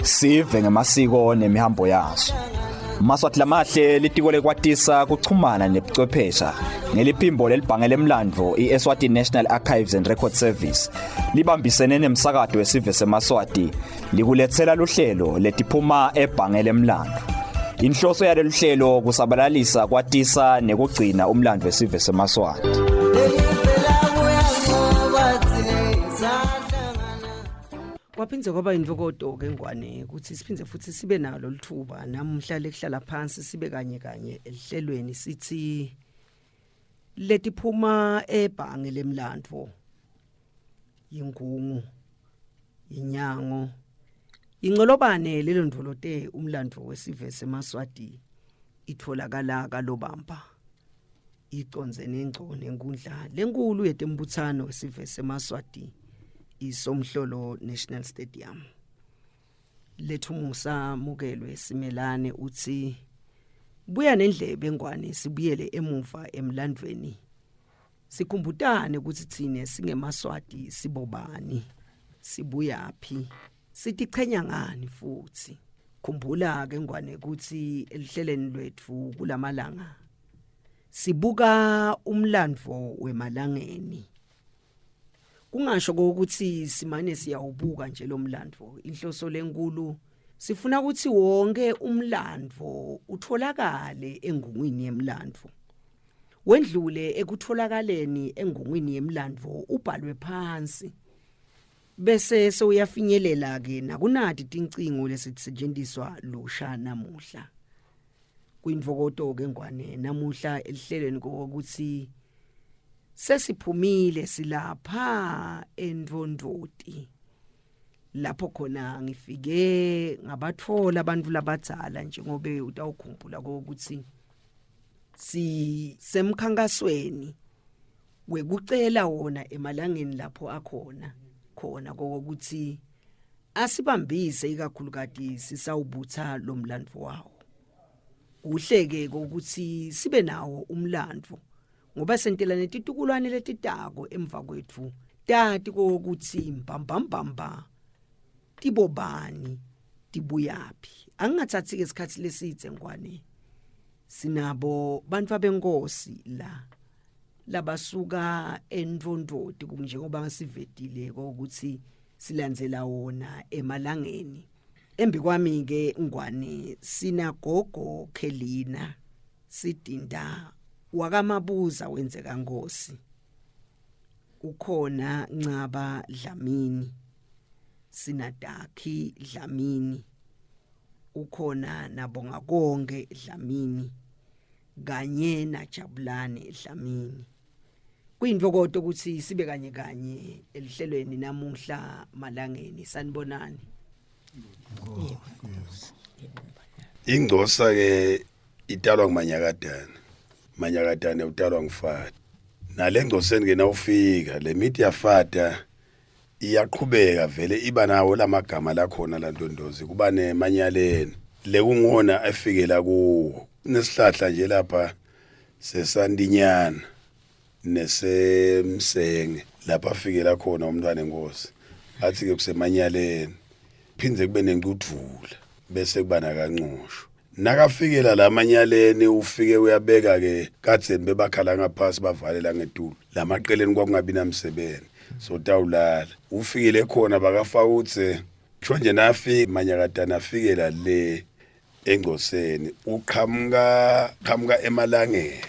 Sive ngemasiko nemihambo yazo. Maswathi lamahle litiko lekwatisa kuchumana nebuchwephesha ngeliphimbo lelibhange lemlandvo iEswatini National Archives and Record Service libambisene nemsakazo wesive seMaswati likulethela luhlelo letiphuma ebhange lemlandvo. Inhloso yalolu hlelo kusabalalisa kwatisa nekugcina umlandvo wesive seMaswati. Kwaphindze kwaba invokodo ke ngwane ukuthi siphindze futhi sibe nalo lithuba namhla lekuhlala phansi sibe kanye elihlelweni sithi letiphuma ebhange lemlandvo ingungu inyango ingcolobane lelondvolote umlandvo wesive seMaswati itholakala kaLobamba iconze nengco nenkundla lenkulu yetembuthano wesive seMaswati iSomhlolo National Stadium. Lethumusa mukelwe simelane uthi buya nendlebe ngwane sibuyele emuva emlandweni. Sikhumbutane ukuthi thine singeMaswati sibobani, sibuyaphi, sitichenya ngani futhi. Khumbula ke ngwane ukuthi elihleleni lwethu kulamalanga sibuka umlandvo wemalangeni. Kungasho ukuthi simane siyawubuka nje lo mlandvo inhloso lenkulu sifuna ukuthi wonke umlandvo utholakale engungwini yemlandvo wendlule ekutholakaleni engungwini yemlandvo ubhalwe phansi bese soyafinyelela ke nakunati tincingo lesitsetshenziswa lusha namuhla kuinvokoto ke ngwane namuhla elihlelweni ukuthi sesiphumile silapha endvondoti lapho khona ngifike ngabathola abantu labadzala njengobe utawukhumbula ukuthi si semkhankasweni wekucela wona emalangeni lapho akhona ukuthi asibambise ikakhulukati sisawubutha lo mlandvo wawo uhleke ukuthi sibe nawo umlandvo ngoba sentela netitukulwane letitako emva kwethu tati ukuthi mbambambamba tibobani tibuyaphi angingathathi ke isikhathi lesithe ngwane sinabo bantu abenkosi labasuka endvondoti njengoba sivedile ukuthi silandzela wona emalangeni embi kwami ke ngwane sinagogo Khelina sidinda wakamabuza wenzeka Nkosi ukhona Ncaba Dlamini sinadakhi Dlamini ukhona nabonga konke Dlamini kanye naJabulane Dlamini kuyinvokodo ukuthi sibe kanye elihlelweni namuhla malangeni sanibonani Ingcosa ke italwa Manyakadane utalwa ngufata nalengcoseni ke nawufika le mithi yafata iyaqhubeka vele iba nawo lamagama la khona la Ndondozi kuba neManyaleni lekungona afikela kuwo nesihlahla nje lapha seSandinyana nesemsenge lapha afikela khona umntwana enkosi athi ke kuseManyaleni phindze kube nenkudvula bese kubana kancosho nakafikela la Manyaleni ufike uyabeka ke kadzeni bebakhala ngaphasi bavalela ngetulo lamaqeleni kwakungabi namsebenzi so tawulala ufikile khona bakafaka uthe kusho nje nafika Manyakadane afikela le engcoseni uqhamuka emalangeni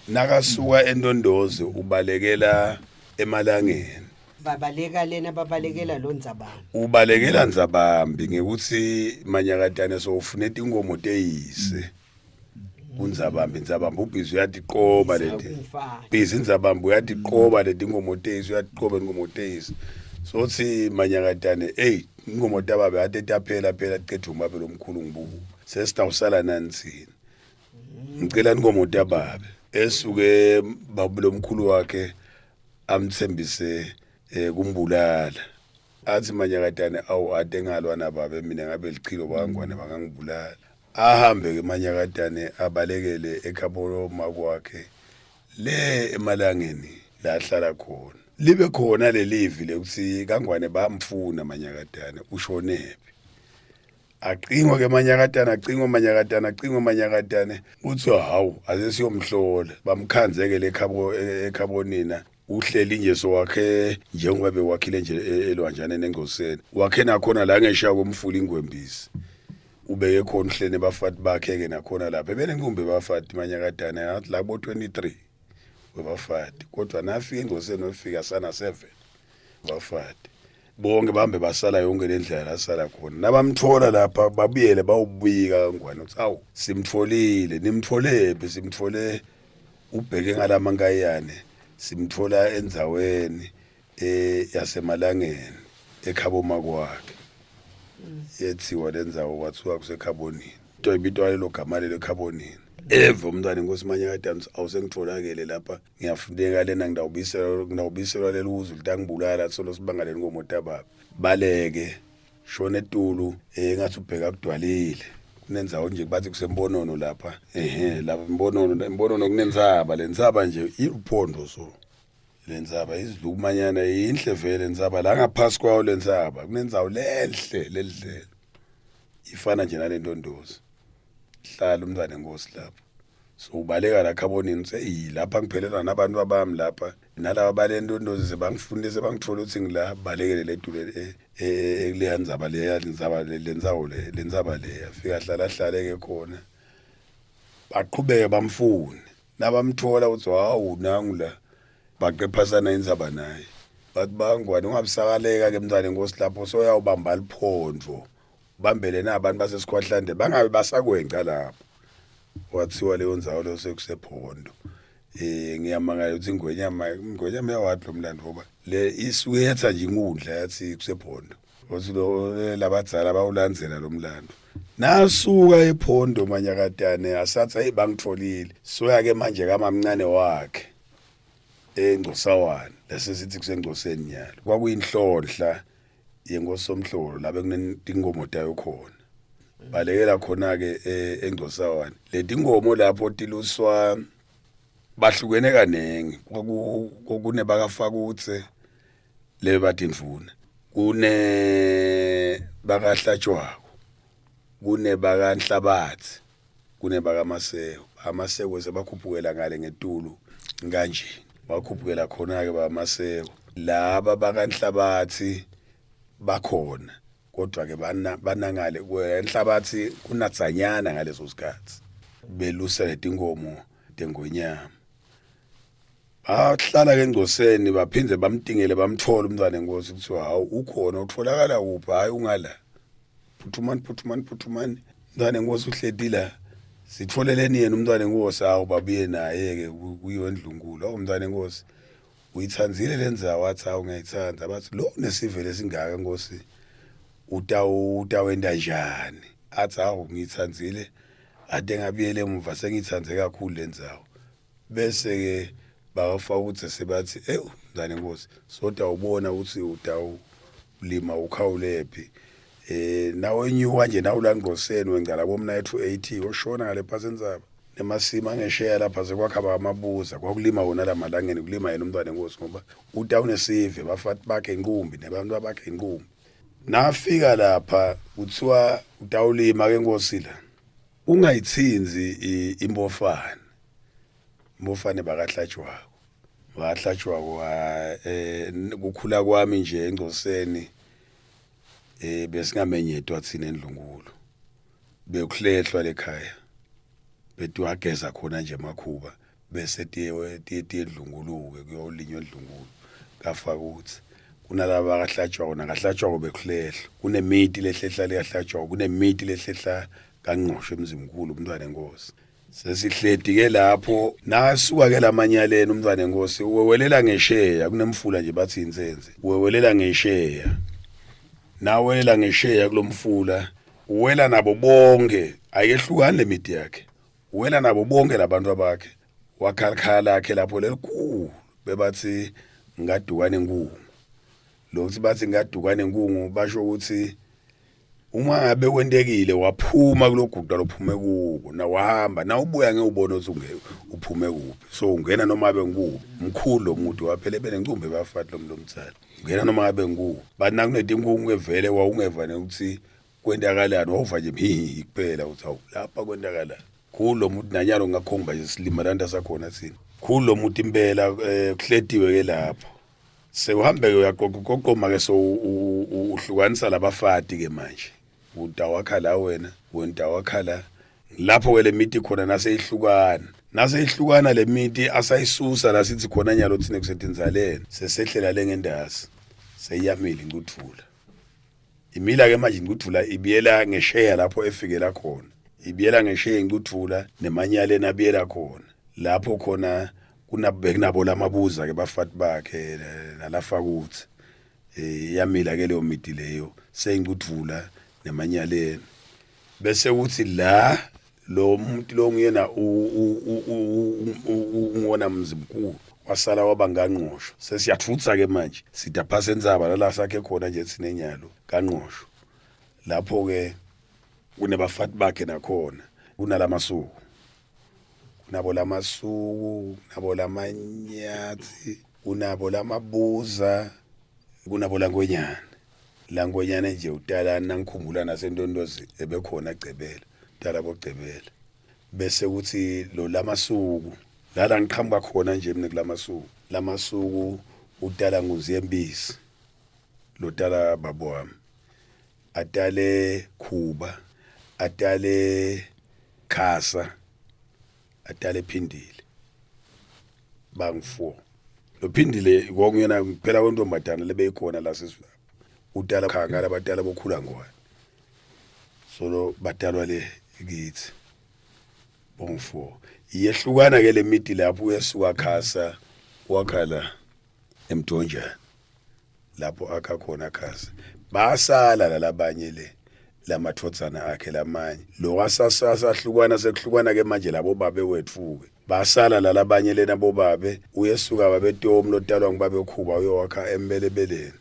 nakasuka eNdondozi ubalekela emalangeni babaleka lena babalekela lo Ndzabambi ubalekela Ndzabambi ngekuthi Manyakadane sowufuna inkomo teyise uNdzabambi ubhizi uyatiqoba leti bhizi Ndzabambi uyatiqoba leti inkomo teyise uyatiqoba inkomo teyise sothi Manyakadane inkomo tababe atetaphela qethe umbabe lomkhulu ngibuku sesitawusala nantsini ngicela inkomo tababe esuke babulomkhulu wakhe amthembise kumbulala athi Manyakatane awu ade ngalwa nababe mina ngabe lichilo bangwane bangangibulala ahambe ke Manyakatane abalekele eKhabolo makwakhe le emalangeni la hlala khona libe khona lelivi lekuthi kangwane bamfuna Manyakatane ushonephi aqingwa ke Manyakatane uthi hawu ase siyomhlola bamkhanzeke le eKhabonina uhleli nje sowakhe njengoba bewakhile nje elwanjane neNgoseni wakhe nakhona la ngesha komfula ingwembisi ubeke khona uhlene bafati bakhe ke nakhona lapha belenkumbe bafati Manyakatane athi la bo 23 webafati kodwa nafika eNgoseni ofika sana 7 bafati bonke bahambe basala yonke lendlela asala khona nabamthola lapha babuyele bawubika kangwane uthi awu simtfolile nimtholephi simthole ubheke ngalaMankayane simthola endzaweni yasemalangeni eKhabo makwakhe yethiwa lendzawo kwathiwa kuseKhabonini into ibitwa lelo gama lelo eKhabonini eve umntwana inkosi Manyakatane awusengitholakele lapha ngiyafundeka lena ngidawubiselwa lelo uzu litangibulala solo sibangaleni ngomotaba baleke shona etulu ngathi ubheka kudwalile kunenzawo nje bathi kusembonono lapha lapha imbonono kunenzaba lenzaba nje iruphondo so lenzaba izidlukumanyana inhle vele lenzaba la ngaphasi kwawo lenzaba kunenzawo lehle ifana nje nalendondozi hlala umntwana enkosi lapha so ubaleka la Khabonini lapha ngiphelelwa nabantu abami lapha nalabo balendondozi sebangifundise bangithola ukuthi ngila balekele ledule ekuleyanzaba lenzaba le afika hlala khona baqhubeke bamfune nabamthola uthi hawu nangu la baqephasana inzaba naye bathi bangwane ungabisakaleka ke mntwana enkosi lapho soyawubamba liphondvo bambele nabantu basesikhwahlande bangabe basakwenca lapho wathiwa leyo ndzawo lo sekusephondo ngiyamangala ukuthi ingwenyama yawathi lo mlando ngoba le isuyetha nje inkundla yathi kusephondo wathi lo labadzala bawulandzela lo mlando nasuka ephondo Manyakatane asathi hey bangitfolile soya ke manje kamamncane wakhe eNgcosawane lasesithi kuseNgcoseni nyalo kwakuyinhlonhla yenkosi somhlolo la bekunentingomo tayo khona balekela khona ke eNgcosawane leti ngomo lapho tiluswa bahlukene kanengi kune bakafakutse le batindvuna kune bakahlatshwako kune bakanhlabathi kune bakamaseko amaseko sebakhuphukela ngale ngetulu kanje bakhuphukela khona ke bamaseko laba bakanhlabathi bakhona kodwa ke banangale enhlabathi kunatsanyana ngaleso sikhathi belusa letingomo tengonyama hlala ke eNgcoseni baphindze bamtingele bamthola umntwana enkosi kuthiwa hawu ukhona utholakala kuphi hayi ungala phuthumani umntwana enkosi uhleti la sitfoleleni yena umntwana enkosi hawu babuye naye ke kuyiwe endlungulo umntwana enkosi uyithanzile lenzawo wathi hawu ngiyayithanda bathi lo nesivele esingaka enkosi utawenda njani athi hawu ngiyithanzile ade ngabuyele emuva sengithanze kakhulu lenzawo bese ke bafaka ukuthi sebathi mntwana enkosi soda ubona ukuthi utawulima ukhawulephi nawe nyuka nje nawu la Ngqoseni wengala bomna ethu 80 oshona ngale phasenzaba nemasima ngesheya lapha sekwakhaba amabuza kwakulima wona la malangeni kulima yena umntwana enkosi ngoba utawunesive bafati bakhe inqumbi nebantu abakhe inqumbi nafika lapha kuthiwa utawulima ke enkosi la ungayithinzi imbofane bakahlatshwako kukhula kwami nje eNgcoseni besingamenyedwa thina endlungulo bekuhlehlwa lekhaya betwageza khona nje makhuba bese tiye endlunguluke kuyolinywa endlungulo kafa ukuthi kunalaba bakahlatshwako nakahlatshwako bekuhlehla kunemiti lehlehla leyahlatshwako kunemiti lehlehla kaNgqosho emzimkhulu umntwana enkosi sesihledi ke lapho nasuka ke lamanyaleni umntwana enkosi uwewelela ngesheya kunemfula nje bathi insenze uwewelela ngesheya nawelela ngesheya kulomfula uwela nabo bonke ayehlukani lemiti yakhe uwela nabo bonke labantu abakhe wakhalakhala lakhe lapho lelikhulu bebathi ngadukane enkulu lokuthi bathi ngadukane nkungu basho ukuthi uma ngabe kwentekile waphuma kuloguqa lophume kuko na wahamba na ubuya ngeubona ukuthi uphume kuphi so ungena noma abe ngikubo mkhulu lo muntu waphela benencumbe bafathi lomtsala ungena noma abe ngikubo bathi nakunedi inkungu evele wawungevane ukuthi kwendakalani wawuva nje mhi kuphela uthi awu lapha kwendakalani khulu lo muntu nanyalo ngakhomba nje silimalanda sakhona thina khulu lo muntu impela kuhletiwe ke lapho sewuhambe uyaqoqoma ke so uhlukanisa labafati ke manje utawakhala wena wentawakhala lapho ke le miti khona naseyihlukana le miti asayisusa la sithi khona nyalo thine kusetenzalene sesehlela lengendasi seyiyamile inkuthula imila ke manje inkuthula ibiyela ngesheya lapho efikela khona ibiyela ngesheya inkuthula nemanyaleni abiyela khona lapho khona kunabo lamabuza ke bafati bakhe nalafakuthi yamila ke leyo miti leyo seyinkuthula nemanyaleni bese uthi la lo muntu lo ngiyena ungona mzimkhulu wasala wabanganqosho sesiyathutha ke manje sida phasenzaba la sakhe khona nje sinenyalo kanqosho lapho ke kunebafati bakhe nakhona kunalamasuku nabo lamasuku nabo lamanyathi kunabo lamabuza kunabo langonyana nje utala nangikhumbula nasendondozi ebekhona egcebela utala bogcebela bese kuthi lo lamasuku la ngiqhamuka khona nje mina kulamasuku utala nguziyembisi lo tala babo wami atale Khuba atale Khasa atale Phindile bangu4 lo Phindile ngokuyena kuphela kwentombatana lebeyikhona la sesifuna utala khangala batala bokhula ngwane so lo batalwa le kithi bongu4 iyehlukana ke le miti lapho uyesuka Khasa wakhala eMdonjana lapho akha khona Khasa basala labanye lamathotsana akhe lamanye lo wasasahlukana sekuhlukana ke manje labo babe wethuke basala labanye lena bobabe uyesuka babetomu lotalwa ngibabe Khuba uyowakha embelebeleni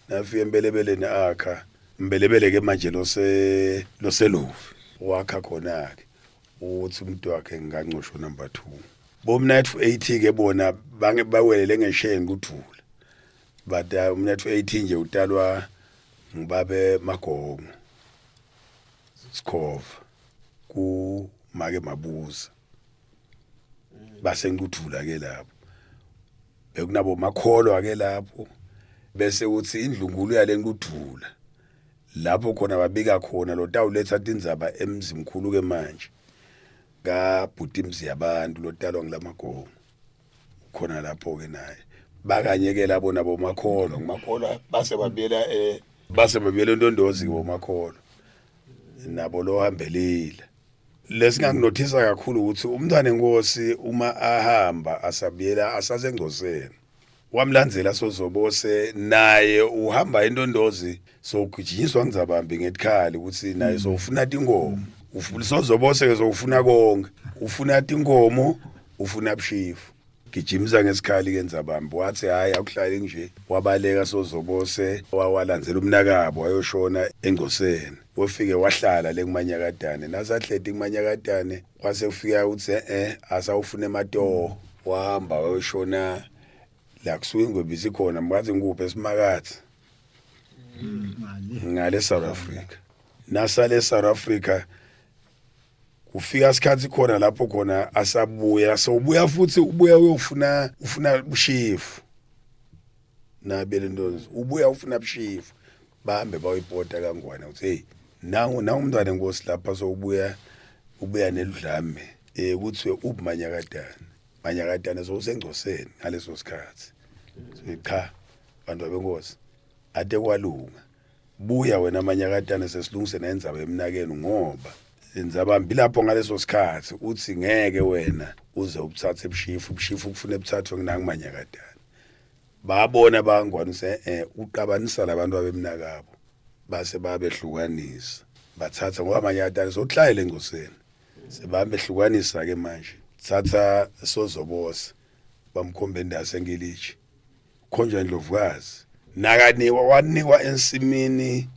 nafike embelebeleni akha mbelebele ke manje loselovu wakha khona ke uthi umuntu wakhe nganqosho number 2 bomnathu 80 ke bona bawelele ngesheni kuthula but umnathu 18 nje utalwa ngibabe Magongo Sikhova ku make mabuza base ngikuthula ke lapho bekunabo makholo ake lapho bese uthi indlungulu yale ngikuthula lapho khona babika khona lo tawuletha indzaba emzimkhulu ke manje ka Bhutimzi yabantu lo talwa ngilamagongo khona lapho ke naye bakanye ke labo nabo makholo ngimakholwa base babiyela ndondozi bomakholo nabo lo hambelile lesinganginothisa kakhulu ukuthi umntwana enkosi uma ahamba asabiyela asasengcoseni wamlandzela sozobose naye uhamba indondozi sokujinyiswa ngizabambi ngetikhali ukuthi naye sofuna tinkomo sozobose ke sofuna konke ufuna tinkomo ufuna bushifu gijimisa ngesikhali ke nzabambi wathi hayi akuhlali nje wabaleka sozobose wawalandzela umnakabo wayoshona engcoseni wofike wahlala lekumanyakadane nasahleti kumanyakadane kwase kufika uthi asawufuna ematoho wahamba wayoshona la kusuke ngobisi khona mbathi nguphe esimakathi ngale South Africa nasale South Africa kufika isikhathi khona lapho khona asabuya sobuya futhi ubuya uyofuna bushifu nabele ndozi ubuya ufuna bushifu bahambe bayipota kangwane uthi hey nangu umntwana enkosi lapha sobuya neludlame kuthi ubumanyakadane sosengcoseni ngaleso sikhathi cha bantu benkosi ade kwalunga buya wena amanyakadane sesilungise nendzaba emnakeni ngoba indzabambi lapho ngaleso sikhathi uthi ngeke wena uze ubuthathe bushifu kufuna ebuthathwe nangimanyakadane babona bangwane uqabanisa labantu abemnakabo base babehlukanisa bathatha ngoba amanyakadane sokuhlayele engcoseni sebambe hlukanisa ke manje thatha sozobose bamkhombe endase ngilichi khonjwa indlovukazi nakaniwa wanikwa ensimini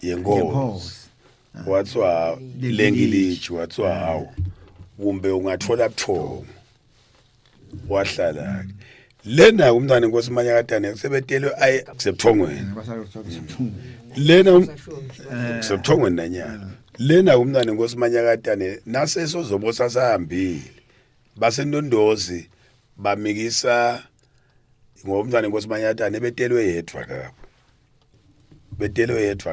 yenkosi wathiwa lengilichi wathiwa hawo kumbe ungathola buthongo wahlala lena umntwana inkosi Manyakatane kusebetelwe aye kusebuthongweni lena kusebuthongweni nanyana lena umntwana inkosi Manyakatane nasesozobo sasahambile basendondozi bamikisa ngomntwana inkosi Manyakatane betelwe yedwa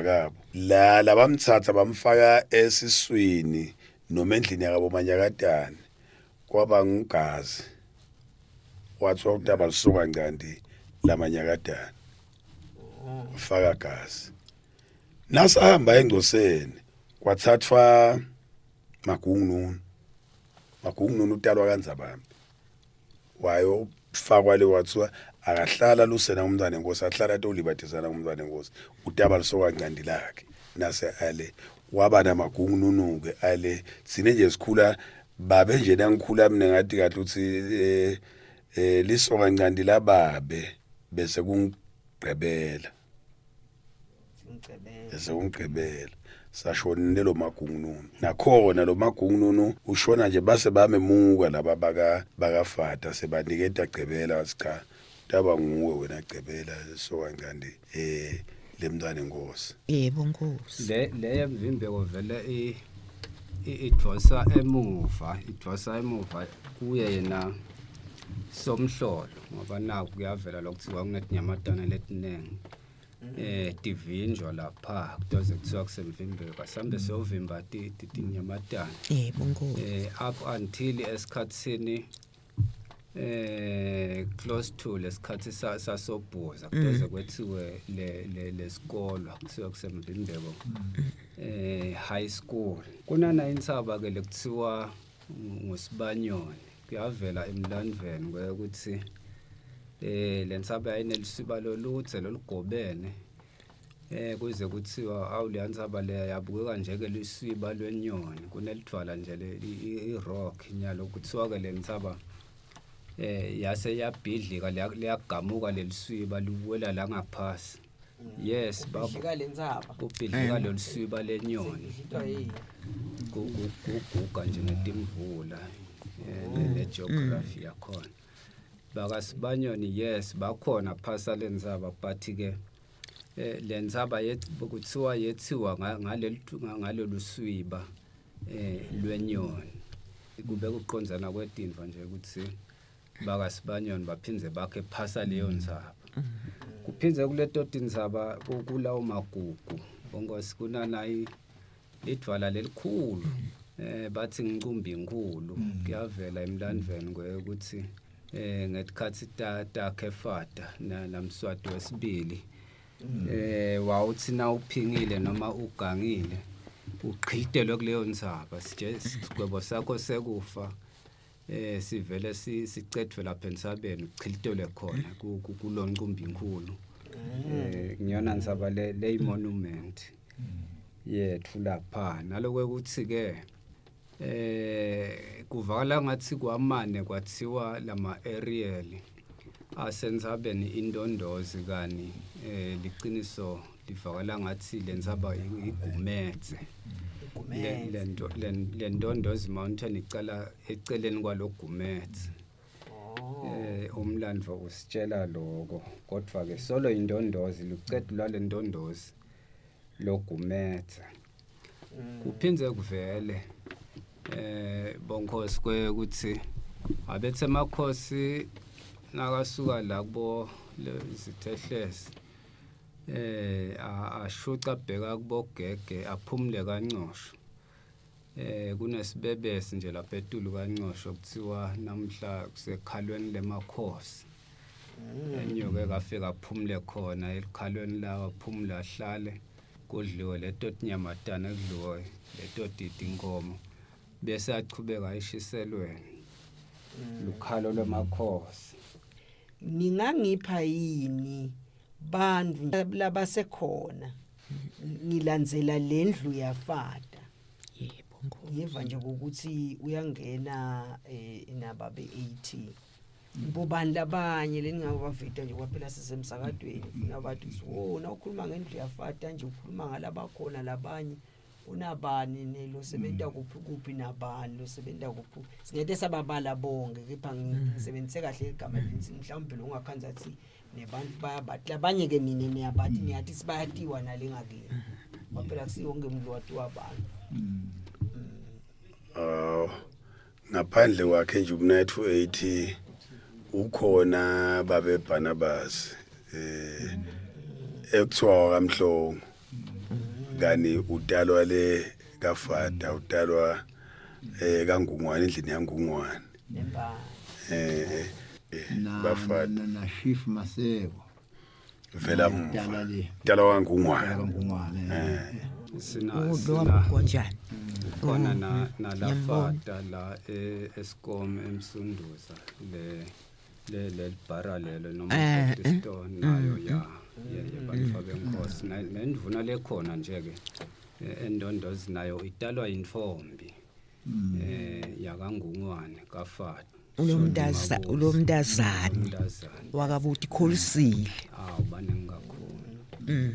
kabo la bamthatha bamfaka esiswini noma endlini yakabo Manyakatane kwaba ngugazi wathiwa uDaba lisuka ngandi la Manyakatane ufaka gazi nasahamba engcoseni kwathathwa Magungunu utalwa kaNdzabambi wayo fakwa le wathiwa akahlala lusena umntwana enkosi ahlala tolibathizana umntwana enkosi uDaba lisuka ngandi lakhe nase ale waba namagungunu ke ale sine nje sikhula babe nje nangikhula mina ngathi kahle uthi lisoka ngandi lababe bese kungqebela sashonile lo Magungunu nakhona lo Magungunu ushona nje base bamemuka laba bakafata sebaniketa gqebela cha Daba nguwe wena gqebela soka ngandi lemntwana enkosi yebo nkosi le yemvimbeko vele idvosa emuva kuye yena somhlolo ngoba naku kuyavela lokuthiwa kunetnyamatana letinengi divinjwa lapha kudoze kuthiwa kusemvimbeko asambe siyovimba tinyamatana yebo nkosi up until esikhatsini close to lesikhathi sasobhuza kudoze kwethiwe lesikolo kuthiwa kusemvimbeko high school kunana insaba ke lekuthiwa ngusibanyoni kuyavela emlandweni ukuthi lensaba ayinelisuba loluthe loligobene kuze kuthiwa awuliyansaba leya yabukeka nje ke lisiba lwenyoni kunelithwala nje irock nyalo kuthiwa ke lensaba yase yabhidlika liyagamuka lelisuba liwela la ngaphasi yes baba kubhidlika lelisuba lenyoni kuguga nje ngetimvula le geography yakhona bakasibanyoni yes bakhona phasa lenzaba but ke lenzaba kuthiwa yethiwa ngalolu swiba lwenyoni kube kuqonzana kwedimva nje ukuthi bakasibanyoni baphindze bakhe phasa leyo nzaba kuphindze kuleto tinzaba kulawo magugu bongosi kunana lidvala lelikhulu bathi ngicumbi inkulu kuyavela emlandweni ukuthi ngesikhathi takhe fata namswati wesibili wawuthi na uphingile noma ugangile uqhilitelwe kuleyo nzaba sigwebo sakho sekufa sivele sicethwe lapha ensabeni uqhilitelwe khona kulonqumbi inkulu ngiyona nzaba le monument yethu lapha nalokho ukuthi ke kuvakala ngathi kwamane kwathiwa lama aerial asenzabeni indondozi kani liqiniso livakala ngathi lenzaba igumetse le ndondozi mountain icala eceleni kwalogumetse umlandvo usitshela lokho kodwa ke solo indondozi lucedo lwale ndondozi logumetse kuphindze kuvele bonkhosi kwekuthi abethe makhosi nakasuka la kubo lezitehlezi ashuca bheka kubogege aphumule kancosho kunesibebesi nje lapha etulu kancosho kuthiwa namhla kusekhalweni lemakhosi enyoke kafika aphumule khona elikhalweni lawa aphumula ahlale kudliwe leto tinyamatana kudliwe leto inkomo bese achubeka ayishiselweni lukhalo lwemakhosi ningangipha yini bantu labasekhona ngilandzela lendlu yafata yebo ngiva nje ukuthi uyangena nababe 80 bobani labanye leningabavita nje kwaphela sisemsakadweni funa bathi wona ukhuluma ngendlu yafata nje ukhuluma ngalabakhona labanye unabani nelo sebenza kuphi nabani lo sebenza kuphi singede sababala bonke kepha ngisebenzise kahle igama lenzi mhlawumbe lo ungakhanza athi nebantu bayabathi labanye ke nini niyabathi niyathi sibayatiwa nalengakini kwaphela kusiyonke umuntu watiwa abantu ngaphandle kwakhe nje umnethu 80 ukhona babe Barnabas ekuthiwa kaMhlongo ngani utalwa le kafada utalwa kaNgungwane endlini yaNgungwane bafada na chief Maseko vela utalwa kaNgungwane sina konjani khona na lafata la Eskom emsunduza le parallel noma stone nayo ya bafake inkosi nendvuna lekhona nje ke endondozi nayo italwa infombi yakangungwane kafata ulomntazana wakabuthi Kholisile baningi kakhulu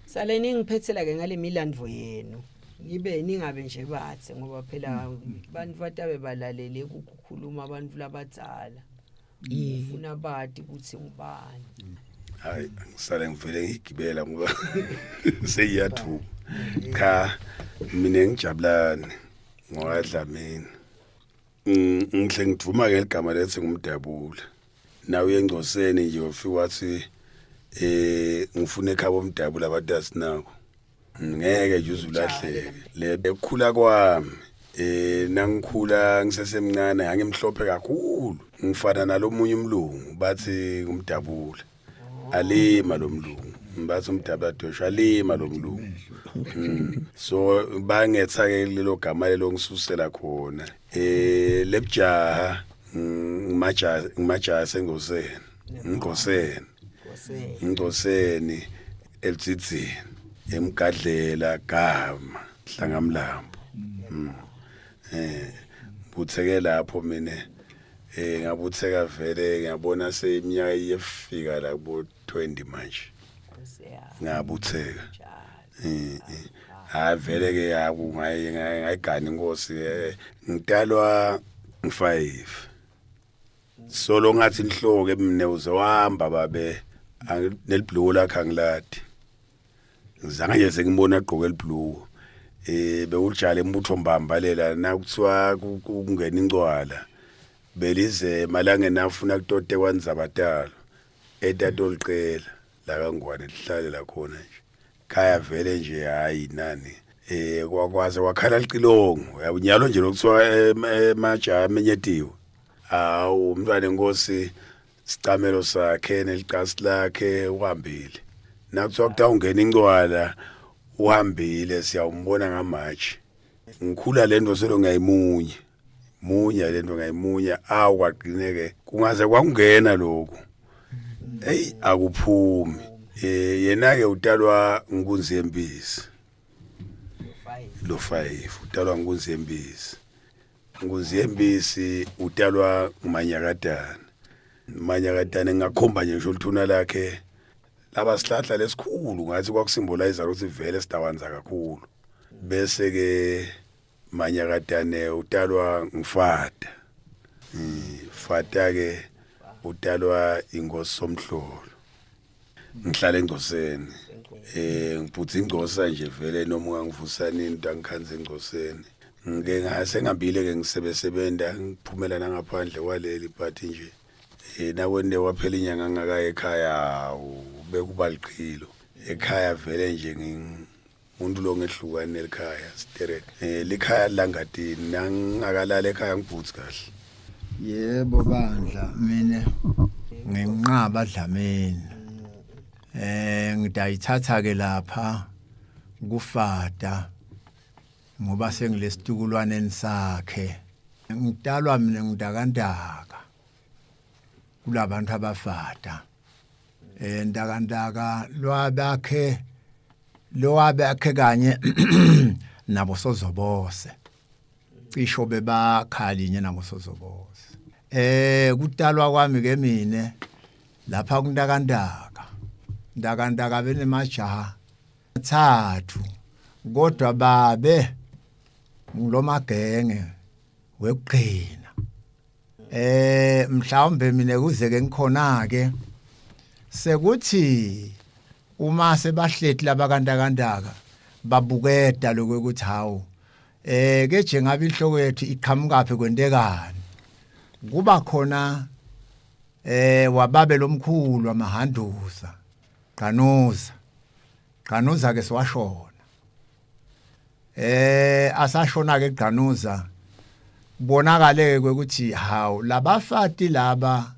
sale ningiphethela ke ngale milandvo yenu ngibe ningabe nje bathe ngoba phela abantu batabe balalele ukukhuluma abantu labadzala ufuna bathi ukuthi ngubani hayi ngisale ngivele ngigibela ngoba seyiyathuka cha mina ngijabulani ngokaDlamini ngihle ngivuma ke igama lethi ngumdabula nawe uyengcoseni nje ufika wathi ngifuna ekhaya bomdabula abantu asinako ngeke nje uzulahleke le ekukhula kwami nangikhula ngisesemncane ngangimhlophe kakhulu ngifana nalomunye umlungu bathi umdabula alima lo mlungu bathi umdabula dosha alima lo mlungu so bangetha ke lelo gama lelo ngisusela khona lebjaha ngimajaha sengoseni ngoseni elitsitsini emgadlela gama hlangamlambo butheke lapho mina ngabutheka vele ngiyabona seminyaka yefika la kubo 20 manje ngabutheka vele ke yaku ngayigana inkosi ngitalwa 5 solo ngathi inhloko emine uzohamba babe nelibhluku lakhe angiladi ngizange nje sengibona agqoke elibhluku bewujala embutho mbambalela nakuthiwa kungena incwala belize malangeni afuna kutote kwanzabatalo etatoliqela la kaNgwane lihlale la khona nje khaya vele nje hayi nani kwakwaze wakhala liqilongo yabunyalo nje lokuthiwa emaja amenyetiwe umntwana enkosi sicamelo sakhe neliqasi lakhe uhambile nakuthiwa kuthi ungena incwala uhambile siyawumbona ngamaji ngikhula lento selo ngayimunya lento ngayimunya kwaqineke kungaze kwakungena lokho akuphumi yena ke utalwa Nkunzi Yembisi lo 5 utalwa Nkunzi Yembisi Nkunzi Yembisi utalwa Manyakatane ngakhomba nje uthuna lakhe laba sihlahla lesikhulu ngathi kwakusymbolize ukuthi vele sidawanza kakhulu bese ke Manyakatane utalwa ngifata fata ke utalwa ingosi Somhlolo ngihlala eNgcoseni ngiphutha ingcosa nje vele noma ungangivusani into angikhanze eNgcoseni ngeke ngase ngambile ke ngisebesebenda ngiphumela nangaphandle kwaleli party nje nakwende waphela inyanga ngakaye ekhaya bekubaliqhilo ekhaya vele nje umuntu lo ngehlukane ekhaya straight likhaya langatini nangakalala ekhaya ngibhuthi kahle yebo bandla mina nginqaba Dlamini ngidayithatha ke lapha kufata ngoba sengilesitukulwaneni sakhe ngidalwa mina ngidakandaka kulabantu abafata ndakandaka lwabakhe kanye nabo sozobose cisho bebakhalinye namosozoboza. Kutalwa kwami ke mine lapha ndakandaka benemajaha 3 kodwa babe ngilomagenge weqhina. Mhlawumbe mina kuze ke ngikhona ke sekuthi uma sebahlethi labakandaka babukeda lokuthi hawo ke nje ngabe inhloko yethu iqhamukapi kwentekani kuba khona wababe lomkhulu amahanduza Qanuza ke siwashona asashona ke Qanuza bonakale ukuthi hawo labafati laba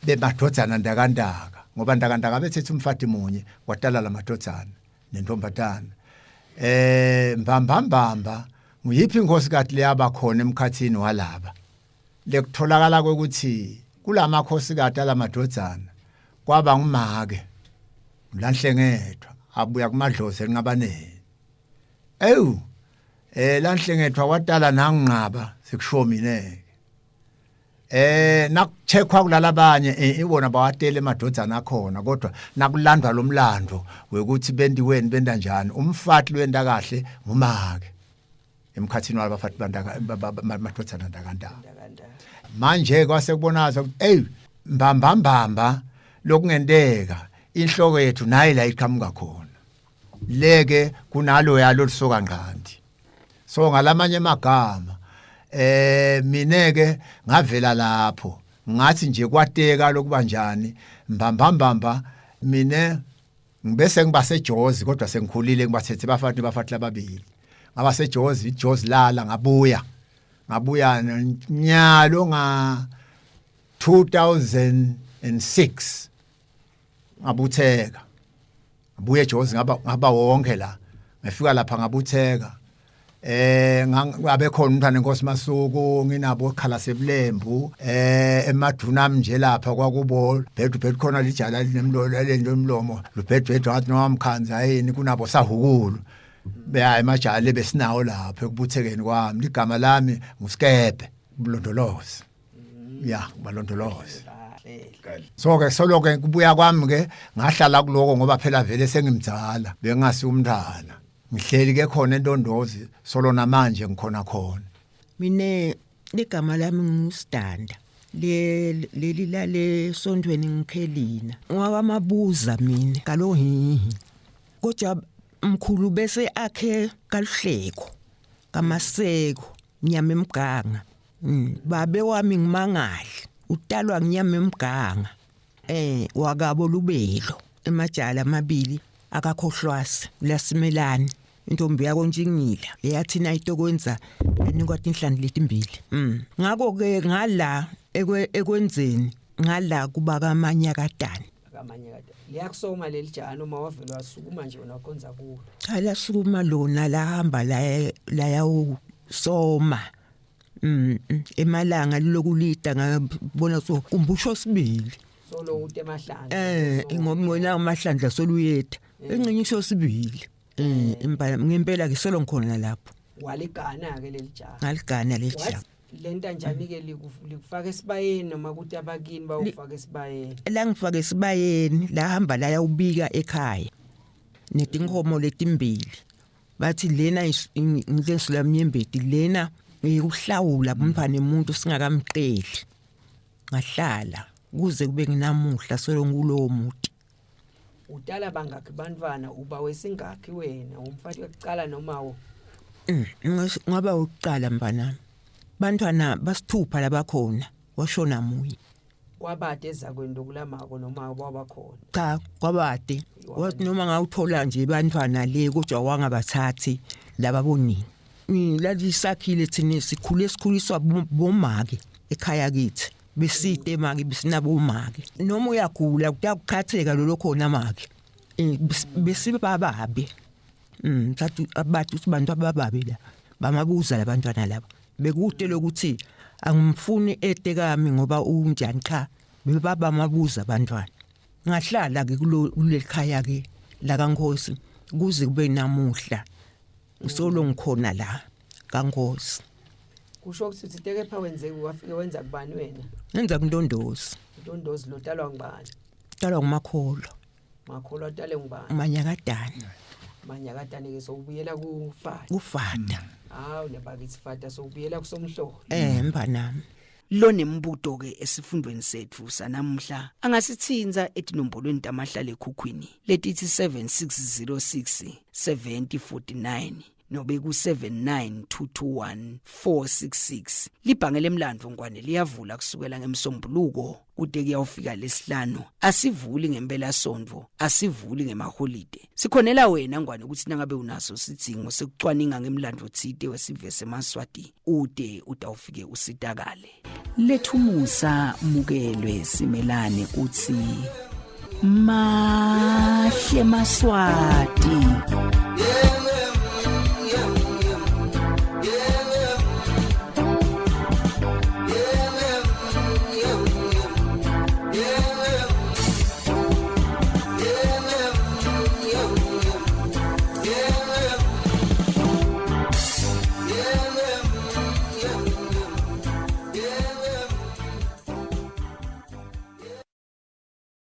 bebadodzana ndakandaka ngoba ndakandaka bethethe umfati munye watala lamadodzana nentombatana mbamba nguyiphi inkosikazi leyaba khona emkhathini walaba lekutholakala ukuthi kulamakhosikati alamadodzana kwaba ngumake uLanhlengethwa abuya kumadlozi enqabaneni Lanhlengethwa watala nanginqaba sekusho mineke nakucheckwa kulalabanye ibona bawatele emadodzana akhona kodwa nakulandwa lomlando wekuthi bendiweni benda njani umfati lwenda kahle ngumake emkhathini walabafati madodzana ndakandaka manje kwase kubonaza ukuthi mbamba lokungenteka inhloko yethu naye la iqhamuka khona leke kunalo yalo lisoka ngqandi so ngalamanye amagama mineke ngavela lapho ngathi nje kwateka lokuba njani mbamba mine ngibese ngibaseJozi kodwa sengikhulile ngibathethe bafati lababili ngabaseJozi iJozi lala ngabuya nyalo nga 2006 ngabutheka ngabuye eJozi ngaba wonke la ngifika lapha ngabutheka ngabe khona umntana enkosi Masuku nginabo ekhala sebulembu emaduna nje lapha kwakubo bhedu khona lijala linemlomo lendomlomo lubhedu wathi nomkhanza yini kunabo sahukulu beya emajali besinawo lapha ekubuthekeni kwami ligama lami nguSkebe Bulondolozi balondolozi so ke soloke kubuya kwami ke ngahlala kuloko ngoba phela vele sengimdzala bengasi umntana ngihleli ke khona eNtondozi solo namanje ngikhona khona mine ligama lami nguStanda leli lale Sondweni ngikhelina ngwamabuza mina kalohihi kodwa mkhulu bese akhe kaluhleko kamaseko nyama emganga babe wami ngimangahle utalwa nginyama emganga wakabo Lubelo emajala amabili akakhohlwasi lasimelani intombi yako Njingila eyathi nayitokwenza yanikwa inhlanzi letimbili ngako ke ngala ekwenzeni ngala kuba kamanya katani liyakusoma lelijana uma wavela wasukuma nje wona konza kulo cha lasukuma lona lahamba la yawo soma emalanga lilokulida ngabona so kumbusho sibili solo uthi emahlandla ngomona amahlandla soluyetha encingisho sibili ngempela ke solo ngikhona lapho waligana ke lelijana ngaligana lelijana lenta njani ke likufaka esibayeni noma ukuthi abakini bawufaka esibayeni la ngifaka esibayeni lahamba la yawubika ekhaya netinkomo letimbili bathi lena ngilensula mnyembeti lena ukuhlawula umphane umuntu singakamqeli ngahlala kuze kube nginamuhla solo ngulowo muti utala bangakhi bantwana uba wesingakhi wena umfati wokuqala noma wo ngaba uqala mbanami bantwana basithupha labakhona washona munye kwabade ezakwendo kulamako noma wabakhona cha kwabade wathi noma ngawuthola nje bantwana le kodwa wangabathathi lababonini lalisakhile thina sikhuliswa bomake ekhaya kithi besite maki bisinabo maki noma uyagula kuyakukhatheka lo khona maki besibababe thathu abantu sibantu abababe la bamabuza labantwana laba bekude lokuthi angimfuni etekami ngoba unjani cha bebaba mabuza abantwana ngahlala ke kulelikhaya ke la kaNkosi kuze kube namuhla Usolo ngikhona la kaNkosi. kusho ukuthi uthiteke pha wenzeke wafike wenza kubani wena Nenza kuNtondozi. uNtondozi lo talwa ngubani Talwa nguMakholo. Makholo atale ngubani Manyakadani. Manyakadani ke sokubuyela kuFata Ufada. hawu nebakithi Fata sokubuyela kusomhlobo Mbanami. lo nembuto ke esifundweni sethu sanamuhla angasithinza etinombolweni tamahlale ekhukhwini letithi 7606 7049 nobe ku 79221 libhange lemlandvo ngwane liyavula kusukela ngemsombuluko kude kuyawufika lesihlanu asivuli ngempela sondvo asivuli ngemaholide sikhonela wena ngwane ukuthi nangabe unaso sidingo sekucwaninga ngemlandvo tsite wesive seMaswati ude utawufike usitakale lethumusa mukelwe simelane uthi mahle Maswati.